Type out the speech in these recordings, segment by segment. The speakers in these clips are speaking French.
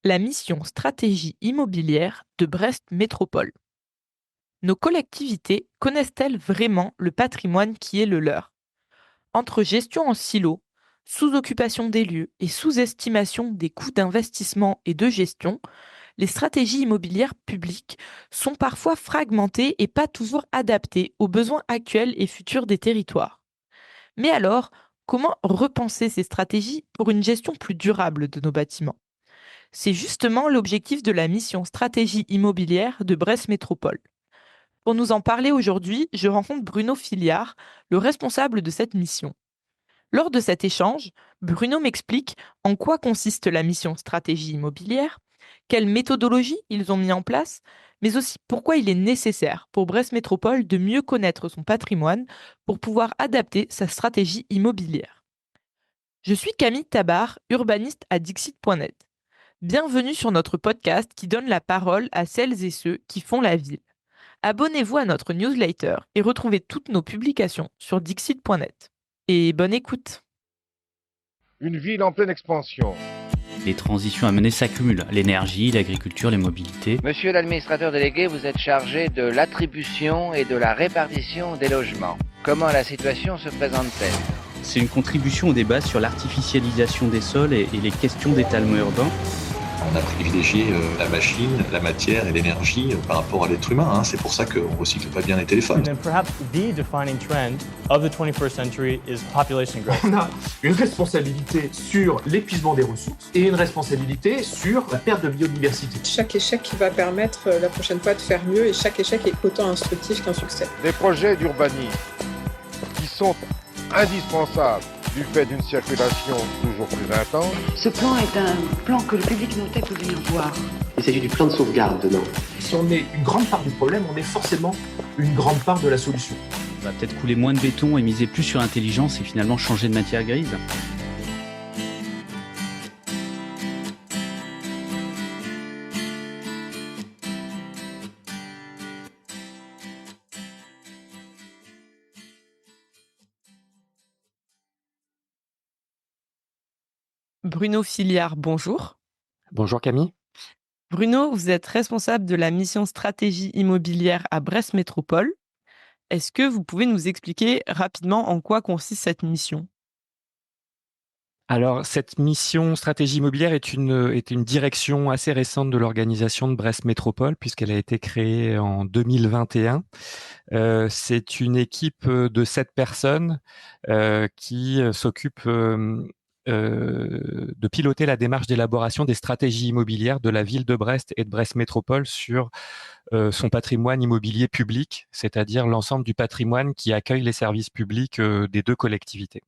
La mission stratégie immobilière de Brest Métropole. Nos collectivités connaissent-elles vraiment le patrimoine qui est le leur? Entre gestion en silo, sous-occupation des lieux et sous-estimation des coûts d'investissement et de gestion, les stratégies immobilières publiques sont parfois fragmentées et pas toujours adaptées aux besoins actuels et futurs des territoires. Mais alors, comment repenser ces stratégies pour une gestion plus durable de nos bâtiments? C'est justement l'objectif de la mission stratégie immobilière de Brest Métropole. Pour nous en parler aujourd'hui, je rencontre Bruno Filiard, le responsable de cette mission. Lors de cet échange, Bruno m'explique en quoi consiste la mission stratégie immobilière, quelle méthodologie ils ont mis en place, mais aussi pourquoi il est nécessaire pour Brest Métropole de mieux connaître son patrimoine pour pouvoir adapter sa stratégie immobilière. Je suis Camille Tabar, urbaniste à Dixit.net. Bienvenue sur notre podcast qui donne la parole à celles et ceux qui font la ville. Abonnez-vous à notre newsletter et retrouvez toutes nos publications sur dixit.net. Et bonne écoute. Une ville en pleine expansion. Les transitions à mener s'accumulent, l'énergie, l'agriculture, les mobilités. Monsieur l'administrateur délégué, vous êtes chargé de l'attribution et de la répartition des logements. Comment la situation se présente-t-elle? C'est une contribution au débat sur l'artificialisation des sols et les questions d'étalement urbain. On a privilégié la machine, la matière et l'énergie par rapport à l'être humain. C'est pour ça qu'on ne recycle pas bien les téléphones. And then perhaps the defining trend of the 21st century is population growth. On a une responsabilité sur l'épuisement des ressources et une responsabilité sur la perte de biodiversité. Chaque échec va permettre la prochaine fois de faire mieux et chaque échec est autant instructif qu'un succès. Des projets d'urbanisme qui sont indispensables du fait d'une circulation toujours plus intense. Ce plan est un plan que le public notait peut venir voir. Il s'agit du plan de sauvegarde, non? Si on est une grande part du problème, on est forcément une grande part de la solution. On va peut-être couler moins de béton et miser plus sur l'intelligence et finalement changer de matière grise. Bruno Filiard, bonjour. Bonjour Camille. Bruno, vous êtes responsable de la mission stratégie immobilière à Brest Métropole. Est-ce que vous pouvez nous expliquer rapidement en quoi consiste cette mission? Alors, cette mission stratégie immobilière est une direction assez récente de l'organisation de Brest Métropole, puisqu'elle a été créée en 2021. C'est une équipe de 7 personnes qui s'occupe de piloter la démarche d'élaboration des stratégies immobilières de la ville de Brest et de Brest Métropole sur son patrimoine immobilier public, c'est-à-dire l'ensemble du patrimoine qui accueille les services publics des 2 collectivités.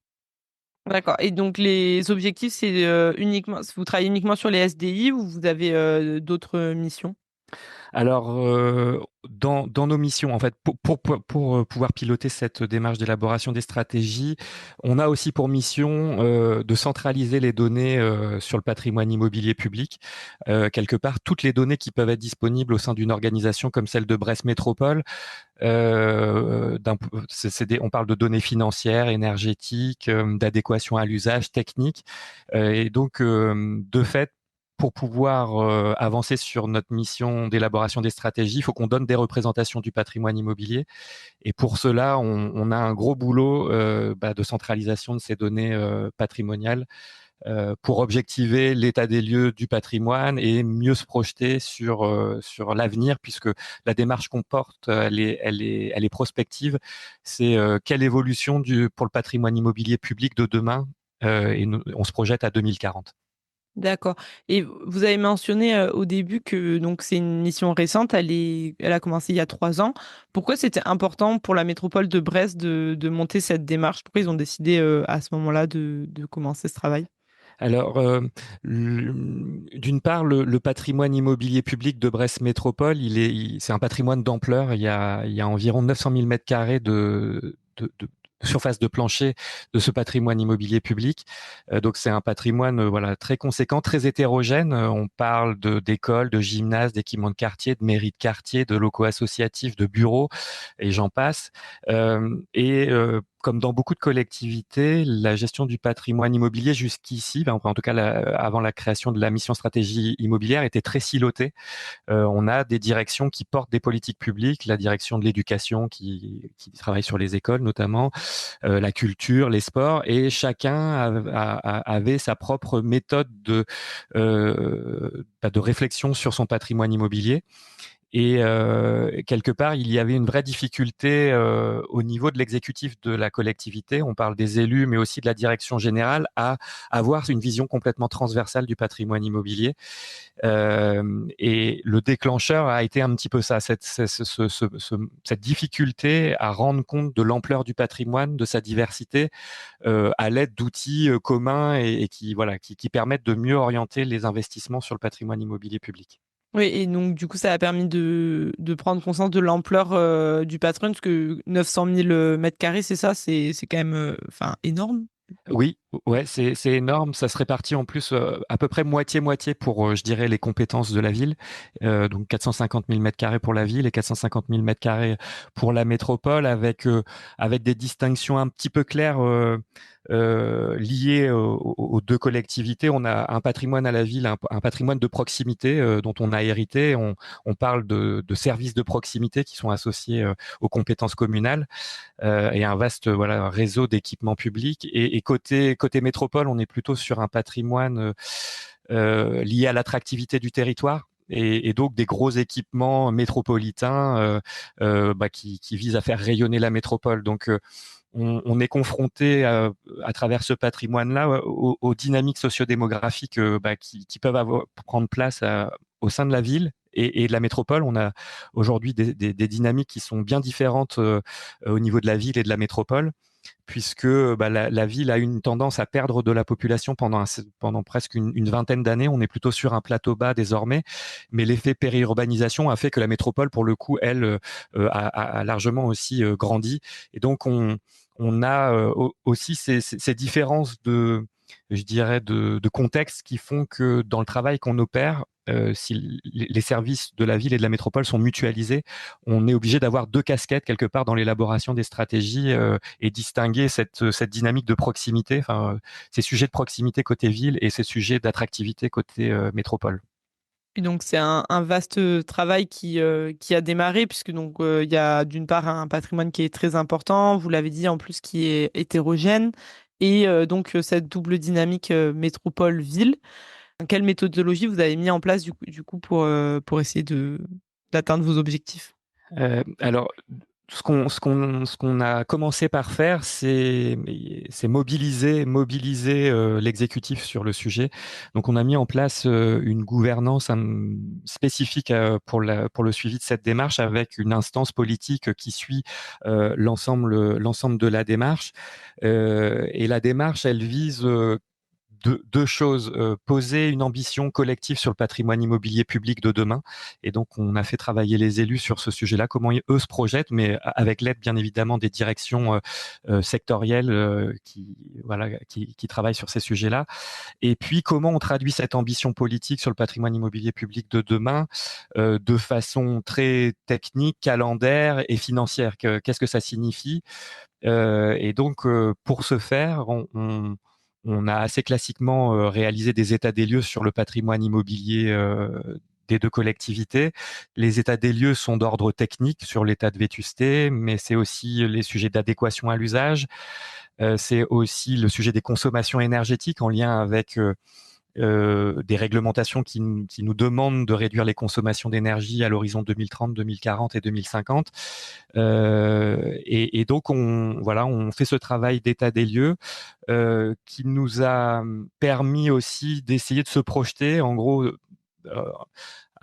D'accord. Et donc les objectifs, c'est uniquement, vous travaillez uniquement sur les SDI ou vous avez d'autres missions? Alors, dans nos missions, en fait, pour pouvoir piloter cette démarche d'élaboration des stratégies, on a aussi pour mission de centraliser les données sur le patrimoine immobilier public. Quelque part, toutes les données qui peuvent être disponibles au sein d'une organisation comme celle de Brest Métropole, on parle de données financières, énergétiques, d'adéquation à l'usage, technique. Et donc, de fait, pour pouvoir avancer sur notre mission d'élaboration des stratégies, il faut qu'on donne des représentations du patrimoine immobilier. Et pour cela, on a un gros boulot de centralisation de ces données patrimoniales pour objectiver l'état des lieux du patrimoine et mieux se projeter sur l'avenir, puisque la démarche qu'on porte, elle est prospective. C'est quelle évolution pour le patrimoine immobilier public de demain, et on se projette à 2040. D'accord. Et vous avez mentionné au début que donc c'est une mission récente, elle a commencé il y a 3 ans. Pourquoi c'était important pour la métropole de Brest de monter cette démarche? Pourquoi ils ont décidé à ce moment-là de commencer ce travail? Alors, d'une part, le patrimoine immobilier public de Brest Métropole, c'est un patrimoine d'ampleur. Il y a environ 900 000 mètres carrés de surface de plancher de ce patrimoine immobilier public. Donc c'est un patrimoine très conséquent, très hétérogène. On parle d'écoles, de gymnases, d'équipements de quartier, de mairies de quartier, de locaux associatifs, de bureaux, et j'en passe. comme dans beaucoup de collectivités, la gestion du patrimoine immobilier jusqu'ici, en tout cas avant la création de la mission stratégie immobilière, était très silotée. On a des directions qui portent des politiques publiques, la direction de l'éducation qui travaille sur les écoles notamment, la culture, les sports, et chacun avait sa propre méthode de réflexion sur son patrimoine immobilier. Et quelque part, il y avait une vraie difficulté au niveau de l'exécutif de la collectivité, on parle des élus, mais aussi de la direction générale, à avoir une vision complètement transversale du patrimoine immobilier. Et le déclencheur a été un petit peu ça, cette difficulté à rendre compte de l'ampleur du patrimoine, de sa diversité, à l'aide d'outils communs et qui permettent de mieux orienter les investissements sur le patrimoine immobilier public. Oui, et donc du coup, ça a permis de prendre conscience de l'ampleur du patrimoine, parce que 900 000 mètres carrés, c'est ça, c'est quand même énorme. Oui, ouais, c'est énorme. Ça se répartit en plus à peu près moitié-moitié pour, je dirais, les compétences de la ville. Donc 450 000 mètres carrés pour la ville et 450 000 mètres carrés pour la métropole, avec des distinctions un petit peu claires liées aux deux collectivités. On a un patrimoine à la ville, un patrimoine de proximité dont on a hérité. On parle de services de proximité qui sont associés aux compétences communales, et un vaste réseau d'équipements publics. Et côté métropole, on est plutôt sur un patrimoine lié à l'attractivité du territoire. Et donc des gros équipements métropolitains qui visent à faire rayonner la métropole. Donc on est confronté à travers ce patrimoine-là aux dynamiques sociodémographiques qui peuvent prendre place au sein de la ville et de la métropole. On a aujourd'hui des dynamiques qui sont bien différentes au niveau de la ville et de la métropole, puisque la ville a une tendance à perdre de la population pendant presque une vingtaine d'années. On est plutôt sur un plateau bas désormais, mais l'effet périurbanisation a fait que la métropole, pour le coup, elle, a largement aussi grandi. Et donc, on a aussi ces différences de contexte qui font que dans le travail qu'on opère, si les services de la ville et de la métropole sont mutualisés, on est obligé d'avoir deux casquettes quelque part dans l'élaboration des stratégies et distinguer cette dynamique de proximité, ces sujets de proximité côté ville et ces sujets d'attractivité côté métropole. Et donc c'est un vaste travail qui a démarré, puisque donc il y a d'une part un patrimoine qui est très important, vous l'avez dit, en plus qui est hétérogène, et donc cette double dynamique métropole-ville. Quelle méthodologie vous avez mis en place du coup pour essayer d'atteindre vos objectifs? Alors, ce qu'on a commencé par faire, c'est mobiliser l'exécutif sur le sujet. Donc, on a mis en place une gouvernance spécifique pour le suivi de cette démarche, avec une instance politique qui suit l'ensemble de la démarche. Et la démarche, elle vise deux choses, poser une ambition collective sur le patrimoine immobilier public de demain. Et donc, on a fait travailler les élus sur ce sujet-là, comment eux se projettent, mais avec l'aide, bien évidemment, des directions sectorielles qui travaillent sur ces sujets-là. Et puis, comment on traduit cette ambition politique sur le patrimoine immobilier public de demain de façon très technique, calendaire et financière. Qu'est-ce que ça signifie? Et donc, pour ce faire, on a assez classiquement réalisé des états des lieux sur le patrimoine immobilier des deux collectivités. Les états des lieux sont d'ordre technique sur l'état de vétusté, mais c'est aussi les sujets d'adéquation à l'usage. C'est aussi le sujet des consommations énergétiques en lien avec des réglementations qui nous demandent de réduire les consommations d'énergie à l'horizon 2030, 2040 et 2050. Et donc, on fait ce travail d'état des lieux qui nous a permis aussi d'essayer de se projeter, en gros,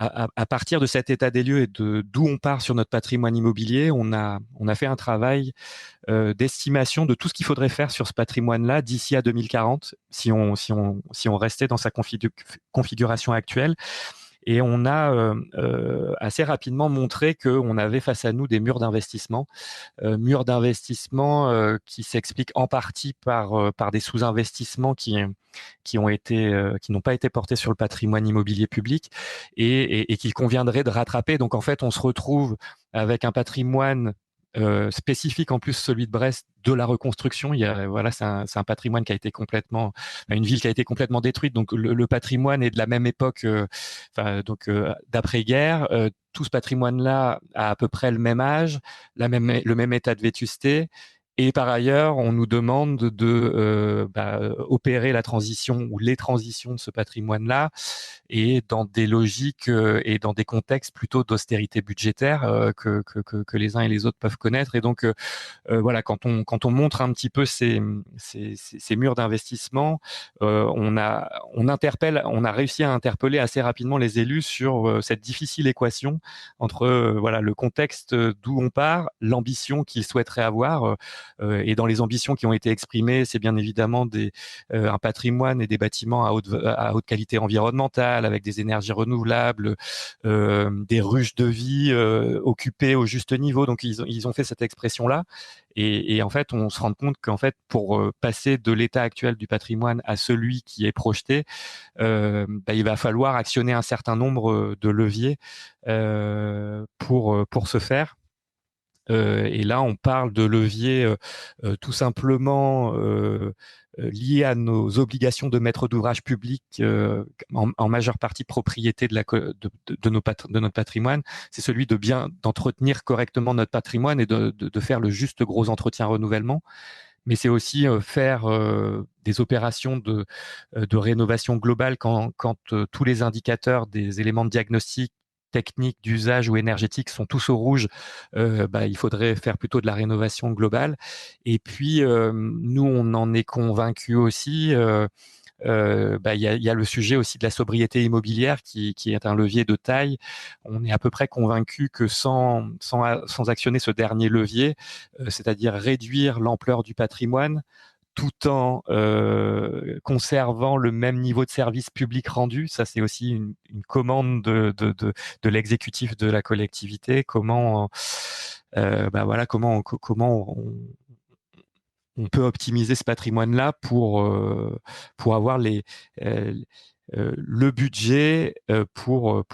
à partir de cet état des lieux et d'où on part sur notre patrimoine immobilier. On a fait un travail d'estimation de tout ce qu'il faudrait faire sur ce patrimoine-là d'ici à 2040, si on restait dans sa configuration actuelle. Et on a assez rapidement montré qu'on avait face à nous des murs d'investissement qui s'expliquent en partie par des sous-investissements qui n'ont pas été portés sur le patrimoine immobilier public et qu'il conviendrait de rattraper. Donc en fait, on se retrouve avec un patrimoine spécifique en plus celui de Brest de la reconstruction. Voilà, c'est un patrimoine qui a été une ville qui a été complètement détruite. Donc le patrimoine est de la même époque, d'après-guerre. Tout ce patrimoine-là a à peu près le même âge, le même état de vétusté. Et par ailleurs, on nous demande de opérer la transition ou les transitions de ce patrimoine-là, et dans des logiques et dans des contextes plutôt d'austérité budgétaire que les uns et les autres peuvent connaître. Et donc voilà, quand on montre un petit peu ces murs d'investissement, on a réussi à interpeller assez rapidement les élus sur cette difficile équation entre voilà, le contexte d'où on part, l'ambition qu'ils souhaiteraient avoir, et dans les ambitions qui ont été exprimées, c'est bien évidemment un patrimoine et des bâtiments à haute qualité environnementale, avec des énergies renouvelables, des ruches de vie occupées au juste niveau. Donc ils ont fait cette expression-là. Et en fait, on se rend compte qu'en fait, pour passer de l'état actuel du patrimoine à celui qui est projeté, il va falloir actionner un certain nombre de leviers pour ce faire. Et là, on parle de leviers tout simplement liés à nos obligations de maître d'ouvrage public, en majeure partie propriété de notre patrimoine. C'est celui d'entretenir correctement notre patrimoine et de faire le juste gros entretien renouvellement. Mais c'est aussi faire des opérations de rénovation globale quand tous les indicateurs des éléments de diagnostic techniques, d'usage ou énergétiques sont tous au rouge. Il faudrait faire plutôt de la rénovation globale. Et puis, nous, on en est convaincus aussi. Il y a le sujet aussi de la sobriété immobilière qui est un levier de taille. On est à peu près convaincu que sans actionner ce dernier levier, c'est-à-dire réduire l'ampleur du patrimoine, tout en conservant le même niveau de service public rendu. Ça, c'est aussi une commande de l'exécutif de la collectivité. Comment on peut optimiser ce patrimoine-là pour avoir le budget pour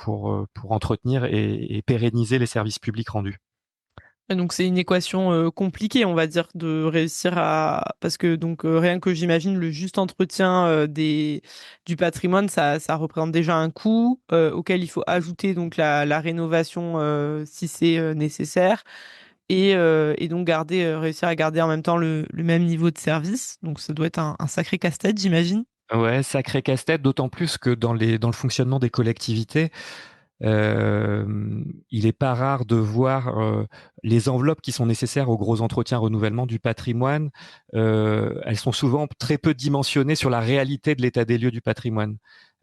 entretenir et pérenniser les services publics rendus. Et donc c'est une équation compliquée, on va dire, de réussir parce que donc rien que j'imagine le juste entretien du patrimoine, ça représente déjà un coût auquel il faut ajouter donc la rénovation si c'est nécessaire, et donc réussir à garder en même temps le même niveau de service. Donc ça doit être un sacré casse-tête, j'imagine. Ouais, sacré casse-tête, d'autant plus que dans le fonctionnement des collectivités, il n'est pas rare de voir les enveloppes qui sont nécessaires au gros entretien renouvellement du patrimoine. Elles sont souvent très peu dimensionnées sur la réalité de l'état des lieux du patrimoine.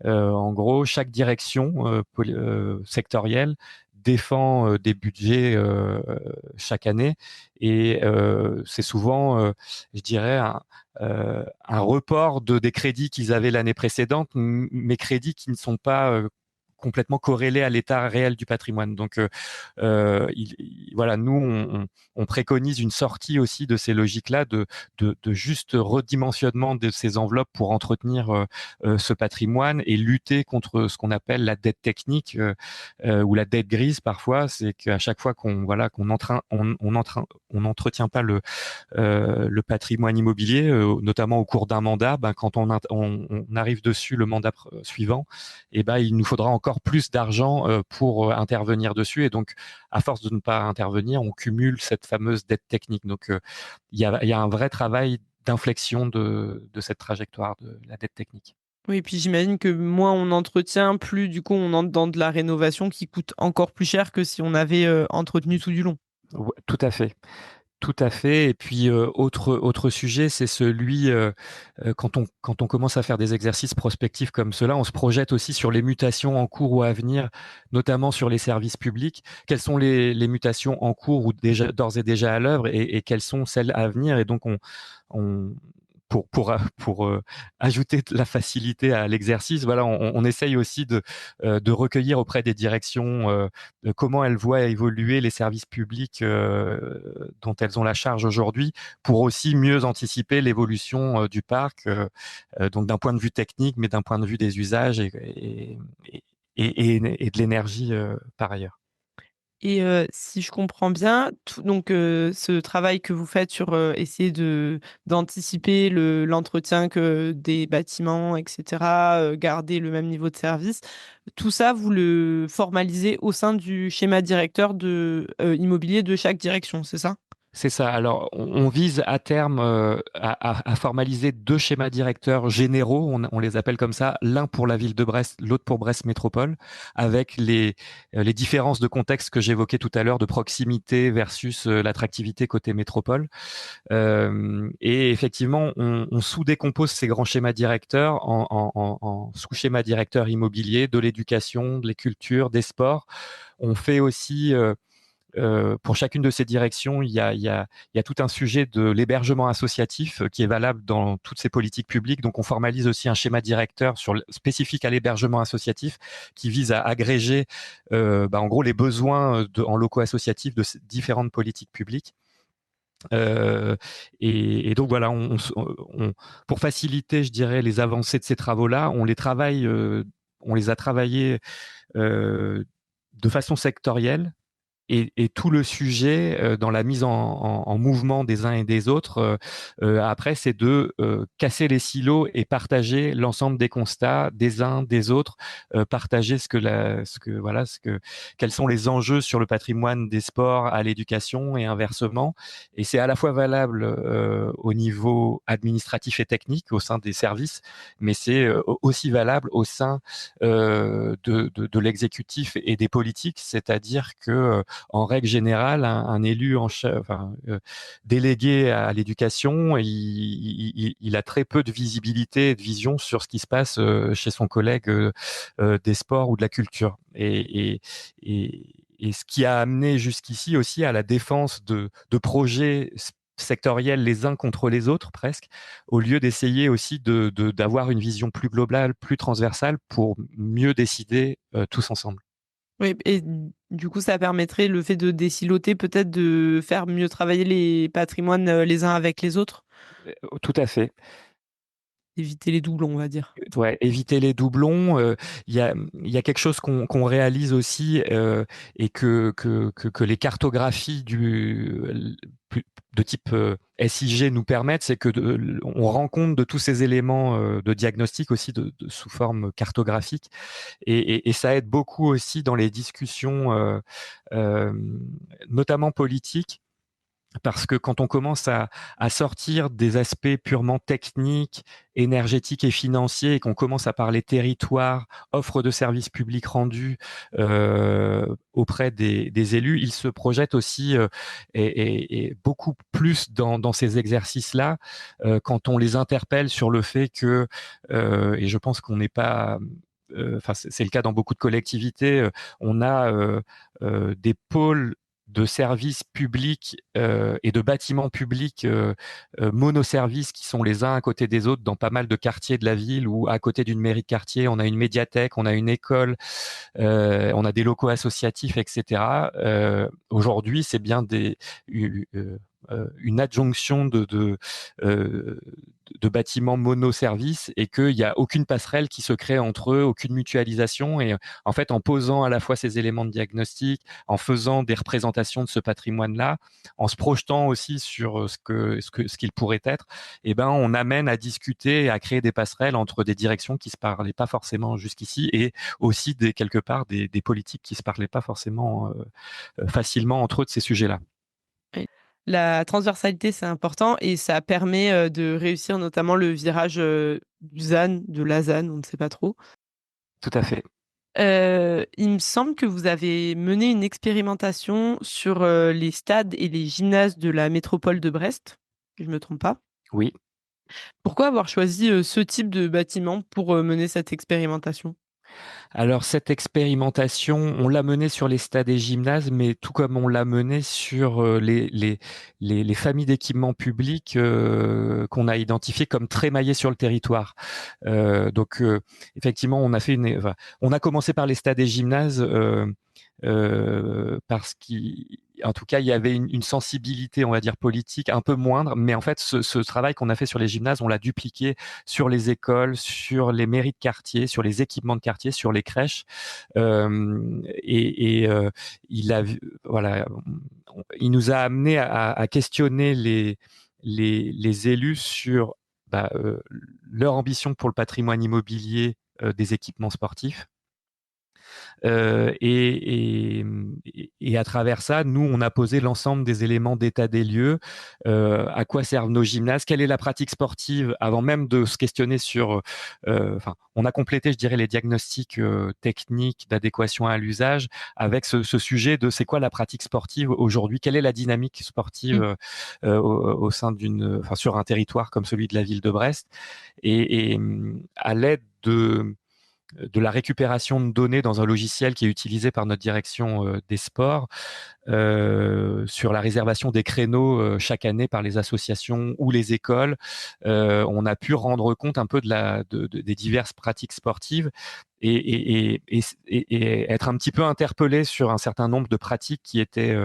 En gros, chaque direction sectorielle défend des budgets chaque année, et c'est souvent, je dirais, un report des crédits qu'ils avaient l'année précédente, mais crédits qui ne sont pas complètement corrélés à l'état réel du patrimoine. Donc, voilà, nous, on préconise une sortie aussi de ces logiques-là, de juste redimensionnement de ces enveloppes pour entretenir ce patrimoine et lutter contre ce qu'on appelle la dette technique ou la dette grise parfois. C'est qu'à chaque fois qu'on n'entretient pas le patrimoine immobilier, notamment au cours d'un mandat, quand on arrive dessus le mandat suivant, il nous faudra encore plus d'argent pour intervenir dessus. Et donc, à force de ne pas intervenir, on cumule cette fameuse dette technique. Donc, il y a un vrai travail d'inflexion de cette trajectoire de la dette technique. Oui, et puis j'imagine que moins on entretient, plus du coup on entre dans de la rénovation qui coûte encore plus cher que si on avait entretenu tout du long. Ouais, tout à fait. Tout à fait. Et puis, autre sujet, c'est celui, quand on commence à faire des exercices prospectifs comme cela, on se projette aussi sur les mutations en cours ou à venir, notamment sur les services publics. Quelles sont les mutations en cours ou d'ores et déjà à l'œuvre, et quelles sont celles à venir? Et donc, pour ajouter de la facilité à l'exercice, voilà, on essaye aussi de recueillir auprès des directions comment elles voient évoluer les services publics dont elles ont la charge aujourd'hui, pour aussi mieux anticiper l'évolution du parc, donc d'un point de vue technique, mais d'un point de vue des usages et de l'énergie par ailleurs. Et si je comprends bien, donc ce travail que vous faites sur essayer d'anticiper l'entretien des bâtiments, etc., garder le même niveau de service, tout ça, vous le formalisez au sein du schéma directeur immobilier de chaque direction, c'est ça? C'est ça. Alors, on vise à terme à formaliser 2 schémas directeurs généraux, on les appelle comme ça, l'un pour la ville de Brest, l'autre pour Brest Métropole, avec les différences de contexte que j'évoquais tout à l'heure, de proximité versus l'attractivité côté métropole. Et effectivement, on sous-décompose ces grands schémas directeurs en sous-schémas directeurs immobiliers, de l'éducation, de la culture, des sports. On fait aussi pour chacune de ces directions, il y a tout un sujet de l'hébergement associatif qui est valable dans toutes ces politiques publiques. Donc, on formalise aussi un schéma directeur spécifique à l'hébergement associatif qui vise à agréger, en gros, les besoins en locaux associatifs de ces différentes politiques publiques. Et donc voilà, pour faciliter, je dirais, les avancées de ces travaux-là, on les a travaillés de façon sectorielle. Et tout le sujet dans la mise en mouvement des uns et des autres, après, c'est de casser les silos et partager l'ensemble des constats des uns, des autres, partager quels sont les enjeux sur le patrimoine des sports à l'éducation et inversement. Et c'est à la fois valable au niveau administratif et technique au sein des services, mais c'est aussi valable au sein de l'exécutif et des politiques, c'est-à-dire que en règle générale, un élu délégué à l'éducation, il a très peu de visibilité et de vision sur ce qui se passe chez son collègue des sports ou de la culture. Et ce qui a amené jusqu'ici aussi à la défense de projets sectoriels les uns contre les autres presque, au lieu d'essayer aussi d'avoir une vision plus globale, plus transversale pour mieux décider tous ensemble. Oui, et du coup, ça permettrait, le fait de désiloter, peut-être de faire mieux travailler les patrimoines les uns avec les autres? Tout à fait. Éviter les doublons, on va dire. Ouais, éviter les doublons. Il y a quelque chose qu'on réalise aussi et que les cartographies de type SIG nous permettent, c'est que on rend compte de tous ces éléments de diagnostic aussi sous forme cartographique, et ça aide beaucoup aussi dans les discussions, notamment politiques. Parce que quand on commence à sortir des aspects purement techniques, énergétiques et financiers, et qu'on commence à parler territoire, offre de services publics rendus auprès des élus, ils se projettent aussi et beaucoup plus dans ces exercices-là quand on les interpelle sur le fait que, et je pense qu'on n'est pas... c'est le cas dans beaucoup de collectivités, on a des pôles de services publics et de bâtiments publics monoservices qui sont les uns à côté des autres dans pas mal de quartiers de la ville, ou à côté d'une mairie de quartier, on a une médiathèque, on a une école, on a des locaux associatifs, etc. Aujourd'hui, c'est bien une adjonction de bâtiments monoservices, et qu'il n'y a aucune passerelle qui se crée entre eux, aucune mutualisation. Et en fait, en posant à la fois ces éléments de diagnostic, en faisant des représentations de ce patrimoine-là, en se projetant aussi sur ce qu'il pourrait être, on amène à discuter et à créer des passerelles entre des directions qui ne se parlaient pas forcément jusqu'ici, et aussi quelque part des politiques qui ne se parlaient pas forcément facilement entre eux de ces sujets-là. La transversalité, c'est important, et ça permet de réussir notamment le virage du ZAN, de la ZAN, on ne sait pas trop. Tout à fait. Il me semble que vous avez mené une expérimentation sur les stades et les gymnases de la métropole de Brest, si je ne me trompe pas. Oui. Pourquoi avoir choisi ce type de bâtiment pour mener cette expérimentation ? Alors, cette expérimentation, on l'a menée sur les stades et gymnases, mais tout comme on l'a menée sur les familles d'équipements publics qu'on a identifiées comme très maillées sur le territoire. Donc, effectivement, on a commencé par les stades et gymnases parce qu'en tout cas, il y avait une sensibilité, on va dire, politique un peu moindre. Mais en fait, ce travail qu'on a fait sur les gymnases, on l'a dupliqué sur les écoles, sur les mairies de quartier, sur les équipements de quartier, sur les les crèches. Il nous a amené à questionner les élus sur leur ambition pour le patrimoine immobilier des équipements sportifs. Et à travers ça, nous, on a posé l'ensemble des éléments d'état des lieux, à quoi servent nos gymnases, quelle est la pratique sportive, avant même de se questionner sur... on a complété, je dirais, les diagnostics techniques d'adéquation à l'usage avec ce sujet de c'est quoi la pratique sportive aujourd'hui, quelle est la dynamique sportive au sein sur un territoire comme celui de la ville de Brest. Et à l'aide de la récupération de données dans un logiciel qui est utilisé par notre direction des sports sur la réservation des créneaux chaque année par les associations ou les écoles. On a pu rendre compte un peu des diverses pratiques sportives et être un petit peu interpellé sur un certain nombre de pratiques qui étaient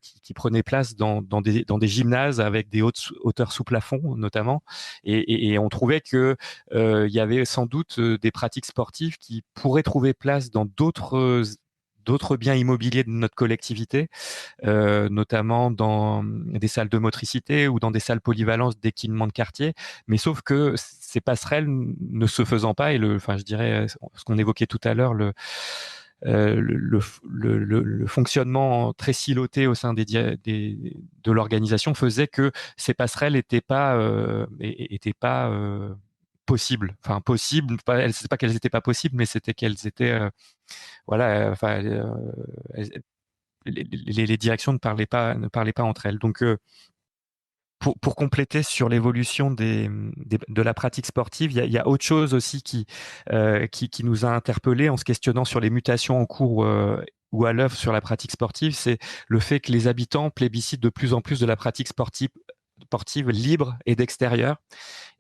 qui prenaient place dans des gymnases avec des hauteurs sous plafond notamment, et on trouvait que il y avait sans doute des pratiques sportives qui pourraient trouver place dans d'autres biens immobiliers de notre collectivité, notamment dans des salles de motricité ou dans des salles polyvalentes d'équipement de quartier. Mais sauf que ces passerelles ne se faisant pas, et je dirais ce qu'on évoquait tout à l'heure, le fonctionnement très siloté au sein de l'organisation faisait que ces passerelles n'étaient pas possibles. Enfin, possibles, c'est pas qu'elles n'étaient pas possibles, mais c'était qu'elles étaient les directions ne parlaient pas entre elles. Donc, pour compléter sur l'évolution de la pratique sportive, il y a autre chose aussi qui nous a interpellés en se questionnant sur les mutations en cours ou à l'œuvre sur la pratique sportive. C'est le fait que les habitants plébiscitent de plus en plus de la pratique sportive libre et d'extérieur.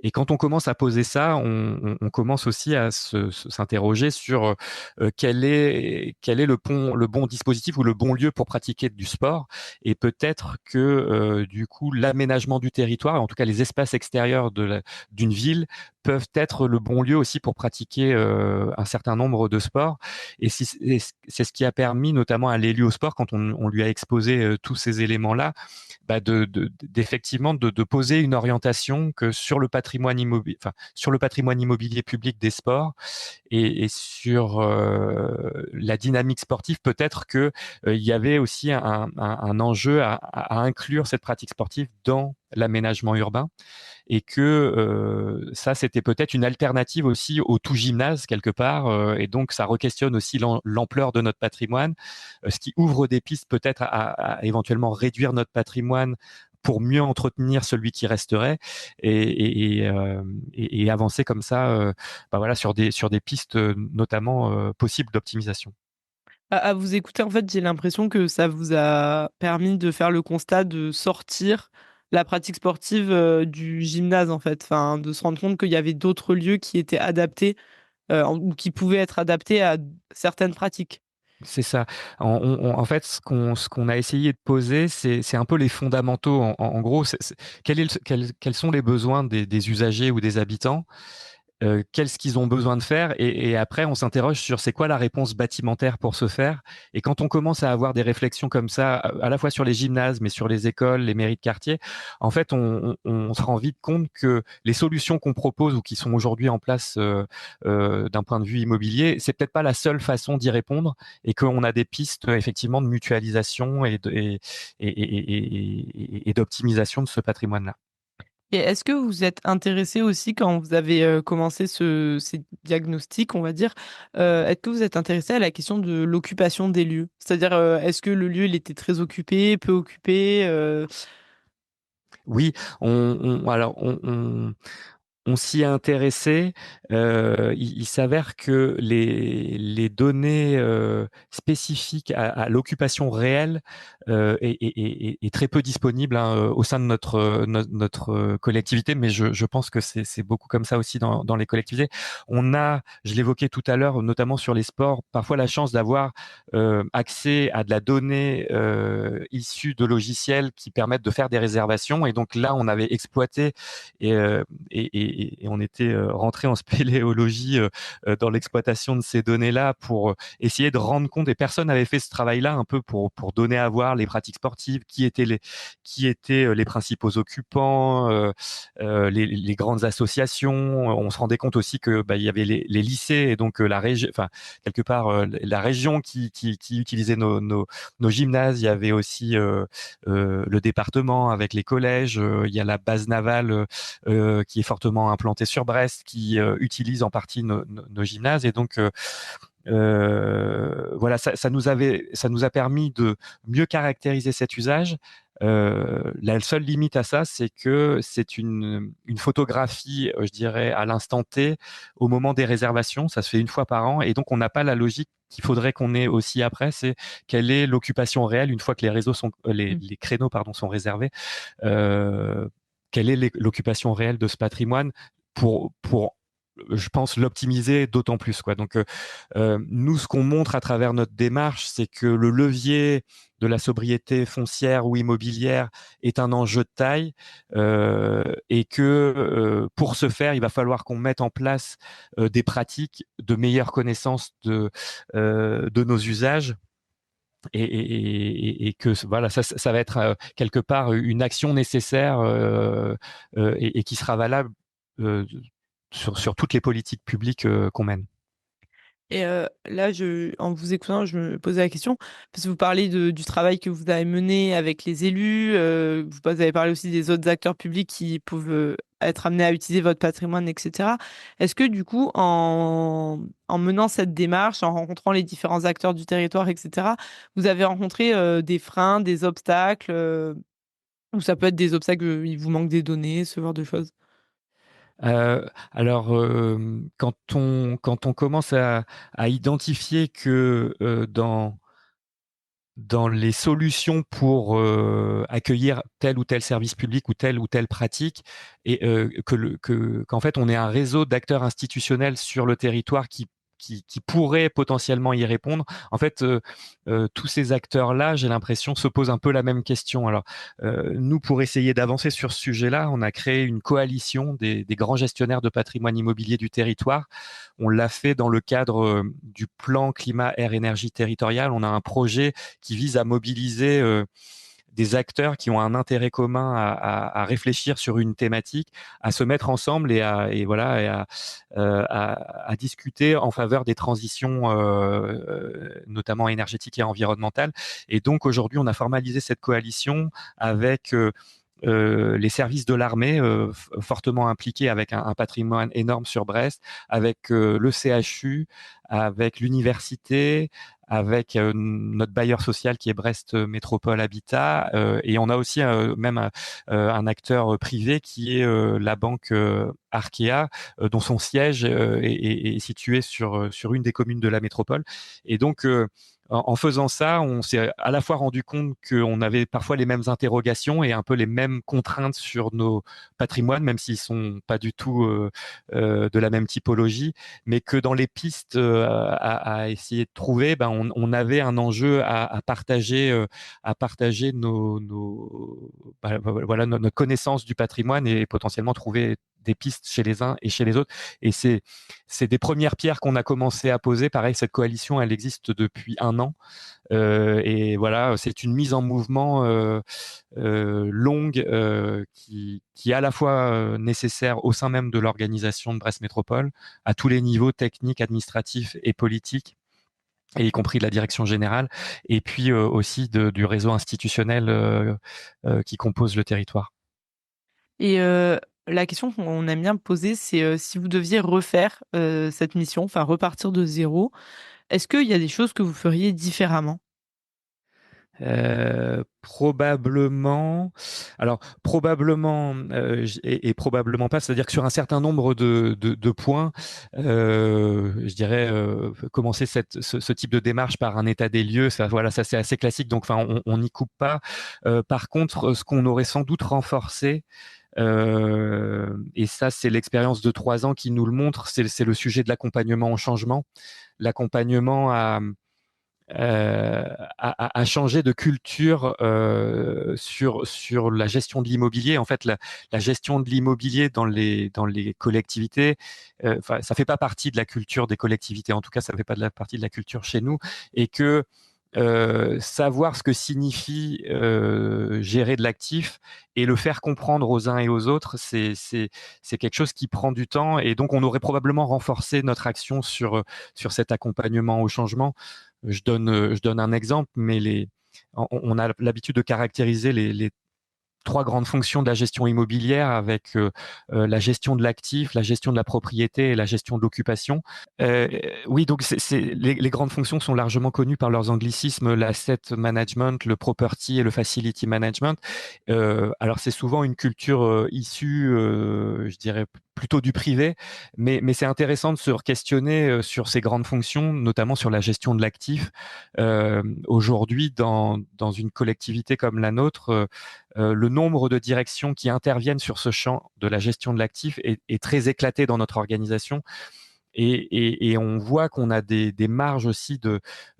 Et quand on commence à poser ça, on commence aussi à s'interroger sur quel est le bon dispositif ou le bon lieu pour pratiquer du sport. Et peut-être que du coup, l'aménagement du territoire, en tout cas les espaces extérieurs d'une ville, peuvent être le bon lieu aussi pour pratiquer un certain nombre de sports. Et c'est ce qui a permis notamment à l'élu au sport, quand on lui a exposé tous ces éléments-là, d'effectivement de poser une orientation que sur le patrimoine immobilier public des sports et sur la dynamique sportive, peut-être que il y avait aussi un enjeu à inclure cette pratique sportive dans l'aménagement urbain, et que ça, c'était peut-être une alternative aussi au tout gymnase quelque part, et donc ça re-questionne aussi l'ampleur de notre patrimoine, ce qui ouvre des pistes peut-être à éventuellement réduire notre patrimoine pour mieux entretenir celui qui resterait, et avancer comme ça sur des pistes notamment possibles d'optimisation. À vous écouter, en fait, j'ai l'impression que ça vous a permis de faire le constat de sortir la pratique sportive du gymnase, en fait. Enfin, de se rendre compte qu'il y avait d'autres lieux qui étaient adaptés ou qui pouvaient être adaptés à certaines pratiques. C'est ça. En fait, ce qu'on a essayé de poser, c'est un peu les fondamentaux. En gros, quels sont les besoins des usagers ou des habitants, qu'est-ce qu'ils ont besoin de faire, et après on s'interroge sur c'est quoi la réponse bâtimentaire pour ce faire. Et quand on commence à avoir des réflexions comme ça, à la fois sur les gymnases, mais sur les écoles, les mairies de quartier, en fait on se rend vite compte que les solutions qu'on propose ou qui sont aujourd'hui en place d'un point de vue immobilier, c'est peut-être pas la seule façon d'y répondre, et qu'on a des pistes effectivement de mutualisation et d'optimisation de ce patrimoine-là. Et est-ce que vous êtes intéressé aussi, quand vous avez commencé ces diagnostics, on va dire, est-ce que vous êtes intéressé à la question de l'occupation des lieux? C'est-à-dire, est-ce que le lieu il était très occupé, peu occupé? Oui, on s'y est intéressé. Il s'avère que les données spécifiques à l'occupation réelle est très peu disponible au sein de notre collectivité, mais je pense que c'est beaucoup comme ça aussi dans les collectivités. On a, je l'évoquais tout à l'heure, notamment sur les sports, parfois la chance d'avoir accès à de la donnée issue de logiciels qui permettent de faire des réservations, et donc là on avait exploité et et on était rentré en spéléologie dans l'exploitation de ces données-là pour essayer de rendre compte, et personne n'avait fait ce travail-là un peu pour donner à voir les pratiques sportives, qui étaient les principaux occupants, les grandes associations. On se rendait compte aussi que il y avait les lycées et donc la région, enfin quelque part la région qui utilisait nos gymnases. Il y avait aussi le département avec les collèges. Il y a la base navale qui est fortement implantée sur Brest, qui utilise en partie nos gymnases. Et donc voilà, ça nous a permis de mieux caractériser cet usage. La seule limite à ça, c'est que c'est une photographie, je dirais, à l'instant T, au moment des réservations. Ça se fait une fois par an, et donc on n'a pas la logique qu'il faudrait qu'on ait aussi après. C'est quelle est l'occupation réelle une fois que les créneaux sont réservés. Quelle est l'occupation réelle de ce patrimoine pour je pense l'optimiser d'autant plus, quoi. Donc nous, ce qu'on montre à travers notre démarche, c'est que le levier de la sobriété foncière ou immobilière est un enjeu de taille, et que pour ce faire, il va falloir qu'on mette en place des pratiques de meilleure connaissance de nos usages. Et que voilà, ça va être quelque part une action nécessaire et qui sera valable sur toutes les politiques publiques qu'on mène. Et là, en vous écoutant, je me posais la question, parce que vous parlez du travail que vous avez mené avec les élus, vous avez parlé aussi des autres acteurs publics qui peuvent être amenés à utiliser votre patrimoine, etc. Est-ce que du coup, en menant cette démarche, en rencontrant les différents acteurs du territoire, etc., vous avez rencontré des freins, des obstacles, ou ça peut être des obstacles, il vous manque des données, ce genre de choses? Alors, quand on commence à identifier que dans les solutions pour accueillir tel ou tel service public ou telle pratique, et qu'en fait on est un réseau d'acteurs institutionnels sur le territoire qui pourraient potentiellement y répondre. En fait, tous ces acteurs-là, j'ai l'impression, se posent un peu la même question. Alors, nous, pour essayer d'avancer sur ce sujet-là, on a créé une coalition des grands gestionnaires de patrimoine immobilier du territoire. On l'a fait dans le cadre du plan climat, air, énergie territorial. On a un projet qui vise à mobiliser des acteurs qui ont un intérêt commun à réfléchir sur une thématique, à se mettre ensemble et à discuter en faveur des transitions, notamment énergétiques et environnementales. Et donc aujourd'hui, on a formalisé cette coalition avec les services de l'armée fortement impliqués, avec un patrimoine énorme sur Brest, avec le CHU, avec l'université, avec notre bailleur social qui est Brest Métropole Habitat, et on a aussi même un acteur privé qui est la banque Arkea, dont son siège est situé sur une des communes de la métropole. Et donc en faisant ça, on s'est à la fois rendu compte qu'on avait parfois les mêmes interrogations et un peu les mêmes contraintes sur nos patrimoines, même s'ils sont pas du tout de la même typologie, mais que dans les pistes à essayer de trouver, on avait un enjeu à partager notre connaissance du patrimoine et potentiellement trouver des pistes chez les uns et chez les autres. Et c'est des premières pierres qu'on a commencé à poser. Pareil, cette coalition, elle existe depuis 1 an. Et voilà, c'est une mise en mouvement longue qui est à la fois nécessaire au sein même de l'organisation de Brest Métropole, à tous les niveaux techniques, administratifs et politiques, et y compris de la direction générale, et puis aussi du réseau institutionnel qui compose le territoire. Et la question qu'on aime bien poser, c'est si vous deviez refaire cette mission, enfin repartir de zéro, est-ce qu'il y a des choses que vous feriez différemment? Probablement. Alors probablement et probablement pas. C'est-à-dire que sur un certain nombre de points, je dirais commencer ce type de démarche par un état des lieux. Ça, voilà, ça c'est assez classique. Donc, enfin, on n'y coupe pas. Par contre, ce qu'on aurait sans doute renforcé. Et ça, c'est l'expérience de 3 ans qui nous le montre. C'est le sujet de l'accompagnement au changement, l'accompagnement à changer de culture sur la gestion de l'immobilier. En fait, la gestion de l'immobilier dans les collectivités, ça fait pas partie de la culture des collectivités. En tout cas, ça fait pas partie de la culture chez nous, et que savoir ce que signifie gérer de l'actif et le faire comprendre aux uns et aux autres, c'est quelque chose qui prend du temps, et donc on aurait probablement renforcé notre action sur cet accompagnement au changement. Je donne un exemple, mais on a l'habitude de caractériser les trois grandes fonctions de la gestion immobilière avec la gestion de l'actif, la gestion de la propriété et la gestion de l'occupation. Oui, donc les grandes fonctions sont largement connues par leurs anglicismes, l'asset management, le property et le facility management. Alors c'est souvent une culture issue, je dirais, plutôt du privé, mais c'est intéressant de se questionner sur ces grandes fonctions, notamment sur la gestion de l'actif. Aujourd'hui, dans une collectivité comme la nôtre, le nombre de directions qui interviennent sur ce champ de la gestion de l'actif est très éclaté dans notre organisation. Et on voit qu'on a des marges aussi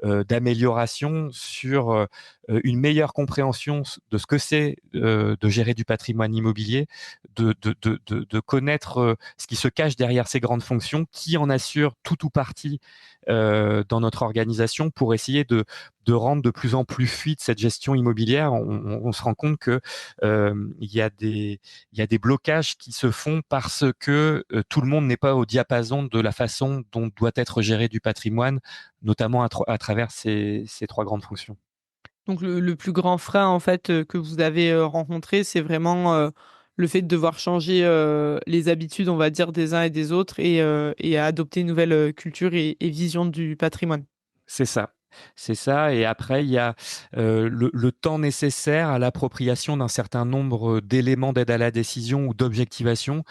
d'amélioration sur une meilleure compréhension de ce que c'est de gérer du patrimoine immobilier, de connaître ce qui se cache derrière ces grandes fonctions, qui en assure tout ou partie dans notre organisation, pour essayer de rendre de plus en plus fluide cette gestion immobilière. On se rend compte que il y a des blocages qui se font parce que tout le monde n'est pas au diapason de la façon dont doit être géré du patrimoine, notamment à travers ces trois grandes fonctions. Donc le plus grand frein en fait que vous avez rencontré, c'est vraiment le fait de devoir changer les habitudes, on va dire, des uns et des autres, et à adopter une nouvelle culture et vision du patrimoine. C'est ça. C'est ça. Et après, il y a le temps nécessaire à l'appropriation d'un certain nombre d'éléments d'aide à la décision ou d'objectivation.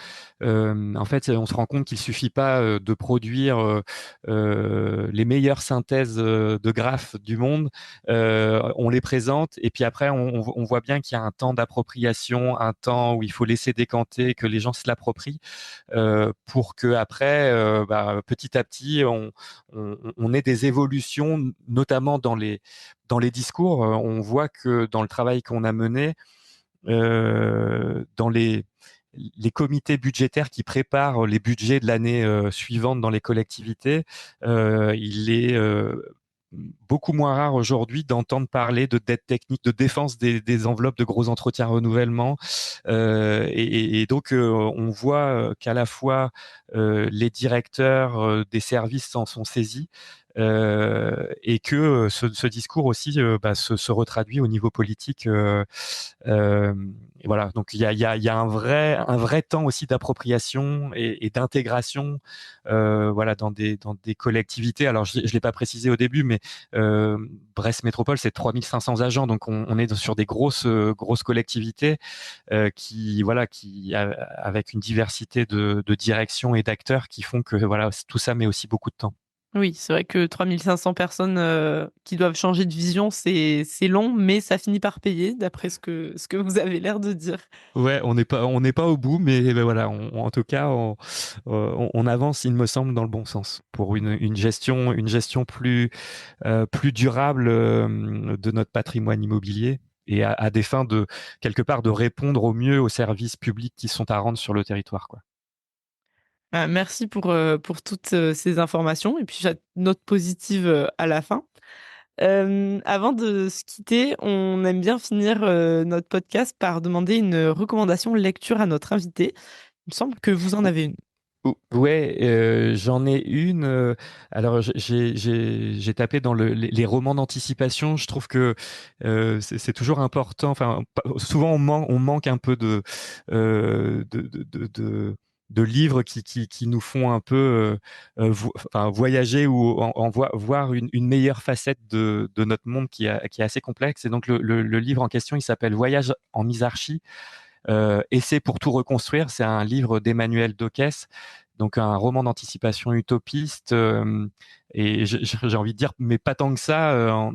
En fait, on se rend compte qu'il suffit pas de produire les meilleures synthèses de graphes du monde. On les présente, et puis après, on voit bien qu'il y a un temps d'appropriation, un temps où il faut laisser décanter, que les gens se l'approprient, pour que après, petit à petit, on ait des évolutions, notamment dans les discours. On voit que dans le travail qu'on a mené, dans les comités budgétaires qui préparent les budgets de l'année suivante dans les collectivités, il est beaucoup moins rare aujourd'hui d'entendre parler de dette technique, de défense des enveloppes de gros entretiens renouvellement. Et donc, on voit qu'à la fois les directeurs des services s'en sont saisis, et que ce discours aussi se retraduit au niveau politique. Et voilà, donc il y a un vrai temps aussi d'appropriation et d'intégration, voilà, dans des collectivités. Alors je l'ai pas précisé au début, mais Brest Métropole, c'est 3500 agents, donc on est sur des grosses collectivités qui avec une diversité de directions et d'acteurs qui font que voilà, tout ça met aussi beaucoup de temps. Oui, c'est vrai que 3500 personnes qui doivent changer de vision, c'est long, mais ça finit par payer, d'après ce que vous avez l'air de dire. Ouais, on n'est pas au bout, mais voilà, en tout cas, on avance, il me semble, dans le bon sens pour une gestion plus durable de notre patrimoine immobilier, et à des fins de quelque part de répondre au mieux aux services publics qui sont à rendre sur le territoire, quoi. Merci pour toutes ces informations, et puis j'ai une note positive à la fin. Avant de se quitter, on aime bien finir notre podcast par demander une recommandation lecture à notre invité. Il me semble que vous en avez une. Ouais, j'en ai une. Alors, j'ai tapé dans les romans d'anticipation. Je trouve que c'est toujours important. Enfin, souvent on manque un peu de livres qui nous font un peu voyager ou voir une meilleure facette de notre monde qui est assez complexe. Et donc le livre en question, il s'appelle Voyage en misarchie. Essai pour tout reconstruire, c'est un livre d'Emmanuel Dockès, donc un roman d'anticipation utopiste, et j'ai envie de dire, mais pas tant que ça,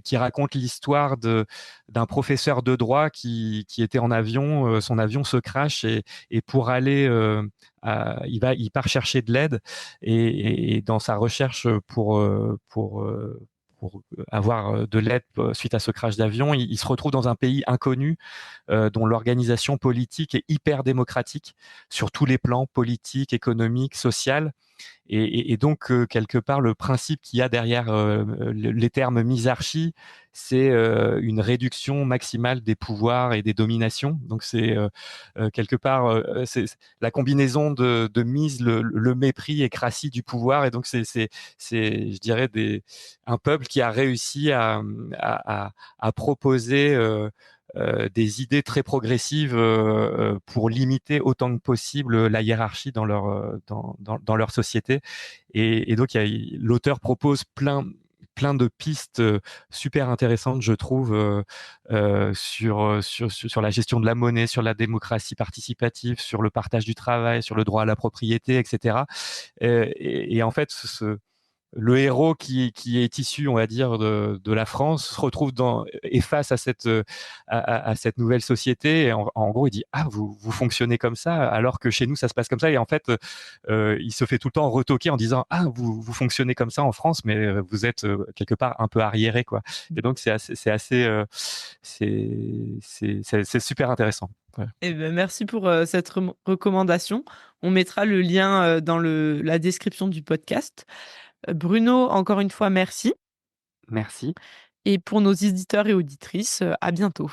qui raconte l'histoire d'un professeur de droit qui était en avion, son avion se crache, et pour aller, il part chercher de l'aide, et dans sa recherche pour avoir de l'aide suite à ce crash d'avion. Il se retrouve dans un pays inconnu dont l'organisation politique est hyper démocratique sur tous les plans, politique, économique, social. Et donc, quelque part, le principe qu'il y a derrière les termes misarchie, c'est une réduction maximale des pouvoirs et des dominations. Donc, c'est quelque part c'est la combinaison de mise, le mépris et cratie du pouvoir. Et donc, c'est je dirais, un peuple qui a réussi à proposer des idées très progressives pour limiter autant que possible la hiérarchie dans leur société. Et donc, l'auteur propose plein de pistes super intéressantes, je trouve, sur la gestion de la monnaie, sur la démocratie participative, sur le partage du travail, sur le droit à la propriété, etc. Et en fait, le héros qui est issu, on va dire, de la France se retrouve est face à cette nouvelle société. Et en gros, il dit vous fonctionnez comme ça, alors que chez nous ça se passe comme ça. Et en fait, il se fait tout le temps retoquer en disant vous fonctionnez comme ça en France, mais vous êtes quelque part un peu arriéré, quoi. Et donc c'est super intéressant. Ouais. Eh ben, merci pour cette recommandation. On mettra le lien dans la description du podcast. Bruno, encore une fois, merci. Merci. Et pour nos éditeurs et auditrices, à bientôt.